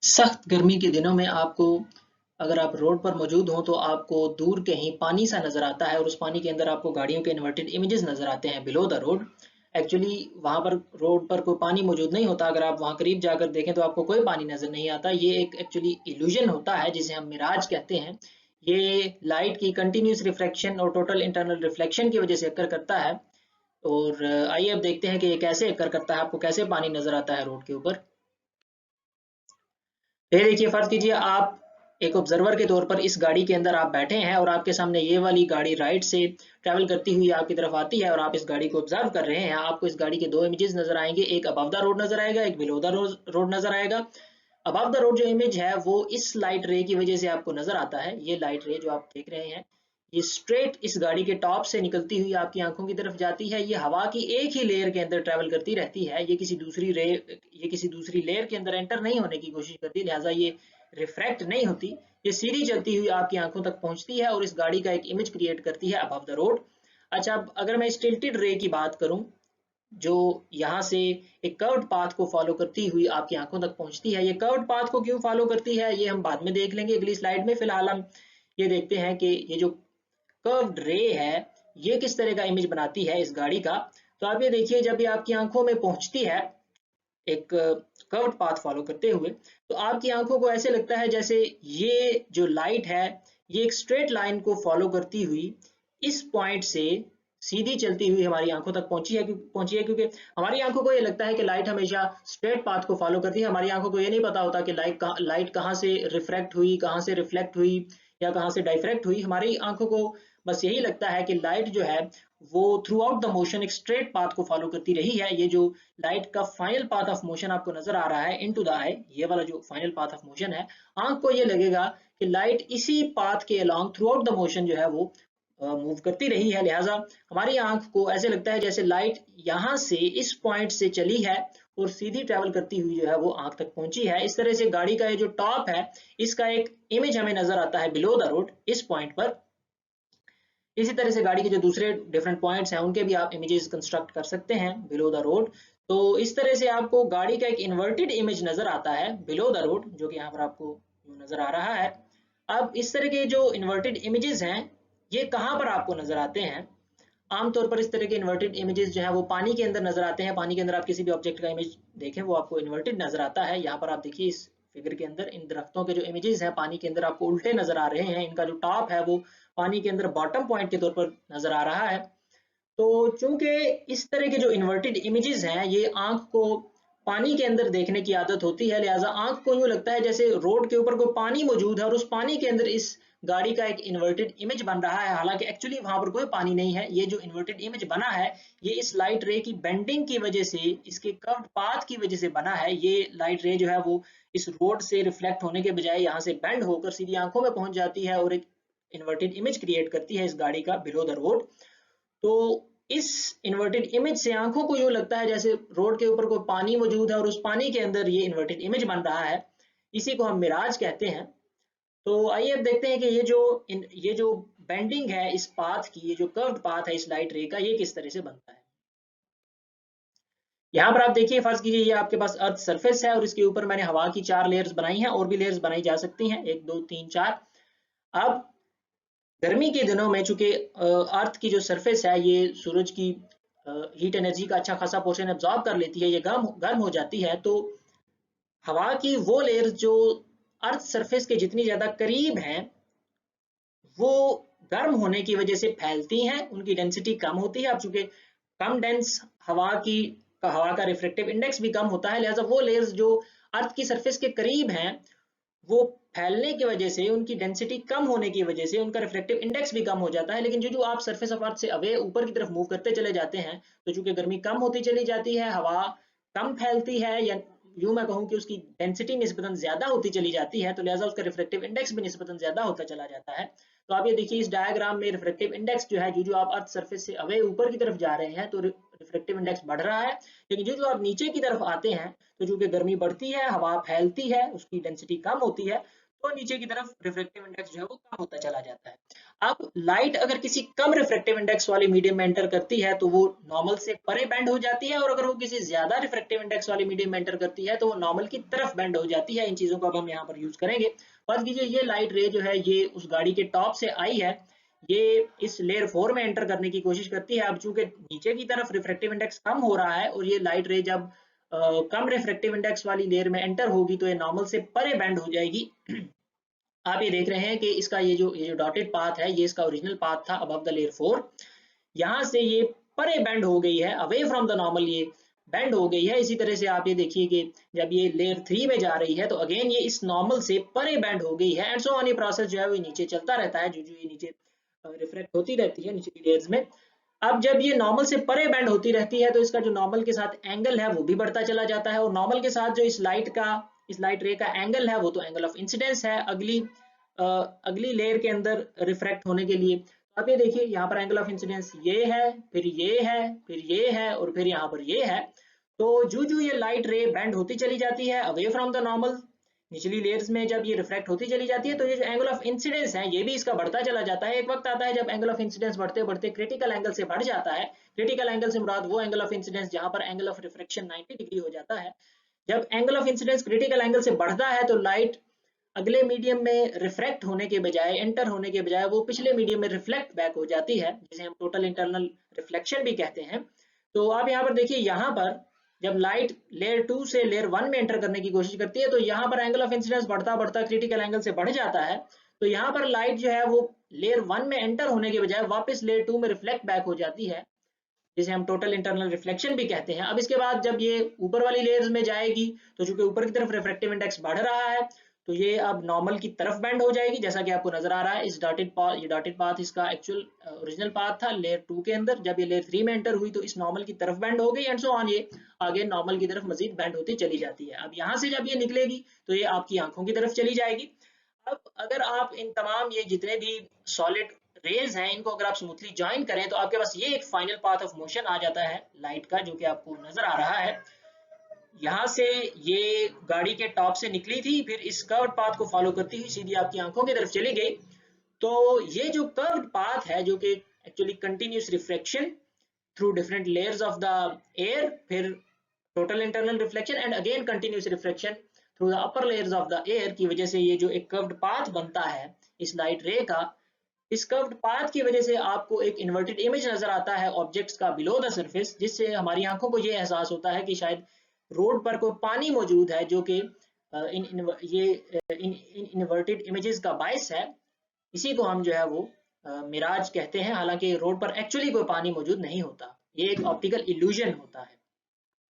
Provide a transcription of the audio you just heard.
सख्त गर्मी के दिनों में आपको अगर आप रोड पर मौजूद हों तो आपको दूर कहीं पानी सा नज़र आता है और उस पानी के अंदर आपको गाड़ियों के इन्वर्टेड इमेजेस नज़र आते हैं बिलो द रोड। एक्चुअली वहाँ पर रोड पर कोई पानी मौजूद नहीं होता। अगर आप वहाँ करीब जाकर देखें तो आपको कोई पानी नज़र नहीं आता। ये एक एक्चुअली इल्यूजन होता है जिसे हम मिराज कहते हैं। ये लाइट की कंटिन्यूस रिफ्रैक्शन और टोटल इंटरनल रिफ्लेक्शन की वजह से अक्कर करता है। और आइए अब देखते हैं कि ये कैसे अक्कर करता है, आपको कैसे पानी नज़र आता है रोड के ऊपर। ये देखिए, फर्ज कीजिए आप एक ऑब्जर्वर के तौर पर इस गाड़ी के अंदर आप बैठे हैं और आपके सामने ये वाली गाड़ी राइट से ट्रैवल करती हुई आपकी तरफ आती है और आप इस गाड़ी को ऑब्जर्व कर रहे हैं। आपको इस गाड़ी के दो इमेजेस नजर आएंगे, एक अबव द रोड नजर आएगा, एक बिलो द रोड नजर आएगा। अबव द रोड जो इमेज है वो इस लाइट रे की वजह से आपको नजर आता है। ये लाइट रे जो आप देख रहे हैं ये स्ट्रेट इस गाड़ी के टॉप से निकलती हुई आपकी आंखों की तरफ जाती है। ये हवा की एक ही लेयर के अंदर ट्रैवल करती रहती है। ये किसी दूसरी लेयर के अंदर एंटर नहीं होने की कोशिश करती, लिहाजा ये रिफ्रैक्ट नहीं होती। ये सीधी चलती हुई आपकी आंखों तक पहुंचती है और इस गाड़ी का एक इमेज क्रिएट करती है अबव द रोड। अच्छा, अब अगर मैं इस टिल्टेड रे की बात करूं जो यहाँ से एक कर्व्ड पाथ को फॉलो करती हुई आपकी आंखों तक पहुंचती है। ये कर्व्ड पाथ को क्यों फॉलो करती है ये हम बाद में देख लेंगे अगली स्लाइड में। फिलहाल हम ये देखते हैं कि ये जो कर्व्ड रे है ये किस तरह का इमेज बनाती है इस गाड़ी का। तो आप ये देखिए, जब ये आपकी आंखों में पहुंचती है एक कर्व्ड पाथ फॉलो करते हुए, तो आपकी आंखों को ऐसे लगता है जैसे ये जो लाइट है ये एक स्ट्रेट लाइन को फॉलो करती हुई इस पॉइंट से सीधी चलती हुई हमारी आंखों तक पहुंची है, क्योंकि हमारी आंखों को ये लगता है कि लाइट हमेशा स्ट्रेट पाथ को फॉलो करती है। हमारी आंखों को ये नहीं पता होता कि लाइट कहाँ से रिफ्रैक्ट हुई, कहाँ से रिफ्लेक्ट हुई या कहाँ से डाइफ्रैक्ट हुई। हमारी आंखों को बस यही लगता है कि लाइट जो है वो थ्रू आउट द मोशन एक स्ट्रेट पाथ को फॉलो करती रही है। ये जो लाइट का फाइनल पाथ ऑफ मोशन आपको नजर आ रहा है इनटू द आई, ये वाला जो फाइनल पाथ ऑफ मोशन है, आंख को ये लगेगा कि लाइट इसी पाथ के along through out the motion जो है वो मूव करती रही है। लिहाजा हमारी आंख को ऐसे लगता है जैसे लाइट यहाँ से इस पॉइंट से चली है और सीधी ट्रेवल करती हुई जो है वो आंख तक पहुंची है। इस तरह से गाड़ी का ये जो टॉप है इसका एक इमेज हमें नजर आता है बिलो द रोड इस पॉइंट पर। इसी तरह से गाड़ी के जो दूसरे डिफरेंट पॉइंट्स हैं उनके भी आप इमेजेस कंस्ट्रक्ट कर सकते हैं बिलो द रोड। तो इस तरह से आपको गाड़ी का एक इन्वर्टेड इमेज नजर आता है बिलो द रोड, जो कि यहाँ पर आपको नजर आ रहा है। अब इस तरह के जो इन्वर्टेड इमेजेस हैं ये कहाँ पर आपको नजर आते हैं? आमतौर पर इस तरह के इन्वर्टेड इमेजेस जो है वो पानी के अंदर नजर आते हैं। पानी के अंदर आप किसी भी ऑब्जेक्ट का इमेज देखें वो आपको इन्वर्टेड नजर आता है। यहाँ पर आप देखिए इस फिगर के अंदर इन दरख्तों के जो इमेजेस हैं पानी के अंदर आपको उल्टे नजर आ रहे हैं। इनका जो टॉप है वो पानी के अंदर बॉटम पॉइंट के तौर पर नजर आ रहा है। तो चूंकि इस तरह के जो इन्वर्टेड इमेजेस हैं ये आंख को पानी के अंदर देखने की आदत होती है, लिहाजा आंख को यूं लगता है जैसे रोड के ऊपर कोई पानी मौजूद है और उस पानी के अंदर इस गाड़ी का एक इन्वर्टेड इमेज बन रहा है। हालांकि एक्चुअली वहां पर कोई पानी नहीं है। ये जो इन्वर्टेड इमेज बना है ये इस लाइट रे की बेंडिंग की वजह से, इसके कर्व्ड पाथ की वजह से बना है। ये लाइट रे जो है वो इस रोड से रिफ्लेक्ट होने के बजाय यहाँ से बेंड होकर सीधी आंखों में पहुंच जाती है और एक इन्वर्टेड इमेज क्रिएट करती है इस गाड़ी का बिलो द रोड। तो इस इन्वर्टेड इमेज से आंखों को यूं लगता है जैसे रोड के ऊपर कोई पानी मौजूद है और उस पानी के अंदर ये इन्वर्टेड इमेज बन रहा है। इसी को हम मिराज कहते हैं। तो आइए अब देखते हैं कि ये जो बेंडिंग है इस पाथ की, ये जो कर्व्ड पाथ है इस लाइट रे का, ये किस तरह से बनता है। यहाँ पर आप देखिए, फर्ज कीजिए ये आपके पास अर्थ सरफेस है और इसके ऊपर मैंने हवा की 4 लेयर्स बनाई हैं। और भी लेयर्स बनाई जा सकती हैं, 1 2 3 4। अब गर्मी के दिनों में चूंकि अर्थ की जो सरफेस है ये सूरज की हीट एनर्जी का अच्छा खासा पोर्शन एब्जॉर्ब कर लेती है, ये गर्म गर्म हो जाती है। तो हवा की वो लेयर्स जो अर्थ सरफेस के जितनी ज्यादा करीब हैं वो गर्म होने की वजह से फैलती हैं, उनकी डेंसिटी कम होती है। अब चूंकि कम डेंस हवा का रिफ्लेक्टिव इंडेक्स भी कम होता है, लिहाजा वो लेयर्स जो अर्थ की सरफेस के करीब हैं वो फैलने की वजह से, उनकी डेंसिटी कम होने की वजह से उनका रिफ्लेक्टिव इंडेक्स भी कम हो जाता है। लेकिन जो जो आप सरफेस ऑफ अर्थ से अवे ऊपर की तरफ मूव करते चले जाते हैं तो चूंकि गर्मी कम होती चली जाती है, हवा कम फैलती है, या यूं मैं कहूं कि उसकी डेंसिटी निस्बतन ज्यादा होती चली जाती है, तो लिहाजा उसका रिफ्लेक्टिव इंडेक्स भी निस्बतन ज्यादा होता चला जाता है। तो आप ये देखिए इस डायग्राम में रिफ्लेक्टिव इंडेक्स जो है, जो जो आप अर्थ सरफेस से अवे ऊपर की तरफ जा रहे हैं तो रिफ्लेक्टिव इंडेक्स बढ़ रहा है। लेकिन जो जो आप नीचे की तरफ आते हैं तो चूंकि गर्मी बढ़ती है, हवा फैलती है, उसकी डेंसिटी कम होती है, तो नीचे की तरफ रिफ्रैक्टिव इंडेक्स जो है वो कम होता चला जाता है। अब लाइट अगर किसी कम रिफ्रैक्टिव इंडेक्स वाली मीडियम में एंटर करती है तो वो नॉर्मल से परे बेंड हो जाती है, और अगर वो किसी ज्यादा रिफ्रैक्टिव इंडेक्स वाली मीडियम में एंटर करती है तो वो नॉर्मल की तरफ बेंड हो जाती है। इन चीजों को अब हम यहाँ पर यूज करेंगे। फर्स्ट कीजिए, ये लाइट रे जो है ये उस गाड़ी के टॉप से आई है, ये इस लेयर 4 में एंटर करने की कोशिश करती है। अब चूंकि नीचे की तरफ रिफ्रैक्टिव इंडेक्स कम हो रहा है और ये लाइट रे जब कम रिफ्रैक्टिव इंडेक्स वाली लेयर में एंटर होगी तो ये नॉर्मल से परे बेंड हो जाएगी। आप ये देख रहे हैं कि इसका ये जो डॉटेड पाथ है ये इसका ओरिजिनल पाथ था अबव द लेयर 4। यहाँ से ये परे बेंड हो गई है, अवे फ्रॉम द नॉर्मल ये बेंड हो गई है। इसी तरह से आप ये देखिए कि जब ये लेयर 3 में जा रही है तो अगेन ये इस नॉर्मल से परे बेंड हो गई है, एंड सो ऑन। ये प्रोसेस जो है वो नीचे चलता रहता है, जो जो ये नीचे रिफ्लेक्ट होती रहती है नीचे की लेयर्स में। अब जब ये नॉर्मल से परे बेंड होती रहती है तो इसका जो नॉर्मल के साथ एंगल है वो भी बढ़ता चला जाता है, और नॉर्मल के साथ जो इस लाइट रे का एंगल है वो तो एंगल ऑफ इंसिडेंस है अगली लेयर के अंदर रिफ्रैक्ट होने के लिए। तो आप ये देखिए यहाँ पर एंगल ऑफ इंसिडेंस ये है, फिर ये है, फिर ये है, और फिर यहाँ पर ये है। तो जो जो ये लाइट रे बेंड होती चली जाती है अवे फ्रॉम द नॉर्मल निचली लेयर्स में, जब ये रिफ्लेक्ट होती चली जाती है तो ये जो एंगल ऑफ इंसिडेंस है ये भी इसका बढ़ता चला जाता है। एक वक्त आता है जब एंगल ऑफ इंसिडेंस बढ़ते बढ़ते क्रिटिकल एंगल से बढ़ जाता है। क्रिटिकल एंगल से मुराद वो एंगल ऑफ इंसिडेंस जहां पर एंगल ऑफ रिफ्रैक्शन 90 डिग्री हो जाता है। जब angle of incidence critical angle से बढ़ता है तो लाइट अगले मीडियम में रिफ्रैक्ट होने के बजाय, एंटर होने के बजाय, वो पिछले मीडियम में रिफ्लेक्ट बैक हो जाती है, जिसे हम टोटल इंटरनल रिफ्लेक्शन भी कहते हैं। तो आप यहाँ पर देखिए, यहाँ पर जब लाइट लेयर 2 से लेयर 1 में एंटर करने की कोशिश करती है तो यहाँ पर एंगल ऑफ इंसिडेंस बढ़ता बढ़ता क्रिटिकल एंगल से बढ़ जाता है। तो यहाँ पर लाइट जो है वो लेयर 1 में एंटर होने के बजाय वापस लेयर 2 में रिफ्लेक्ट बैक हो जाती है, जिसे हम टोटल इंटरनल रिफ्लेक्शन भी कहते हैं। अब इसके बाद जब ये ऊपर वाली लेयर्स में जाएगी तो चूंकि ऊपर की तरफ रिफ्रैक्टिव इंडेक्स बढ़ रहा है तो ये अब नॉर्मल की तरफ बेंड हो जाएगी, जैसा कि आपको नजर आ रहा है। ये डॉटेड पाथ इसका एक्चुअल ओरिजिनल पाथ था लेयर 2 के अंदर। जब ये लेयर 3 में एंटर हुई तो इस नॉर्मल की तरफ बेंड हो गई, एंड सो ऑन, ये आगे नॉर्मल की तरफ मजीद बेंड होती चली जाती है। अब यहाँ से जब ये निकलेगी तो ये आपकी आंखों की तरफ चली जाएगी। अब अगर आप इन तमाम ये जितने भी सॉलिड रेज हैं इनको अगर आप स्मूथली ज्वाइन करें तो आपके पास ये एक फाइनल पाथ ऑफ मोशन आ जाता है लाइट का, जो कि आपको नजर आ रहा है। यहाँ से ये गाड़ी के टॉप से निकली थी, फिर इस कर्व्ड पाथ को फॉलो करती हुई सीधी आपकी आंखों की तरफ चली गई। तो ये जो कर्व्ड पाथ है, जो कि actually continuous reflection through different layers of the air, फिर total internal reflection and again continuous reflection through the upper layers of the air की वजह से ये जो एक कर्व्ड पाथ बनता है इस लाइट रे का, इस कर्व्ड पाथ की वजह से आपको एक इन्वर्टेड इमेज नजर आता है ऑब्जेक्ट्स का बिलो द सरफेस, जिससे हमारी आंखों को ये एहसास होता है कि शायद रोड पर कोई पानी मौजूद है, जो कि इन इन्वर्टेड इमेजेस का बायस है। इसी को हम जो है वो मिराज कहते हैं, हालांकि रोड पर एक्चुअली कोई पानी मौजूद नहीं होता, ये एक ऑप्टिकल इल्यूजन होता है।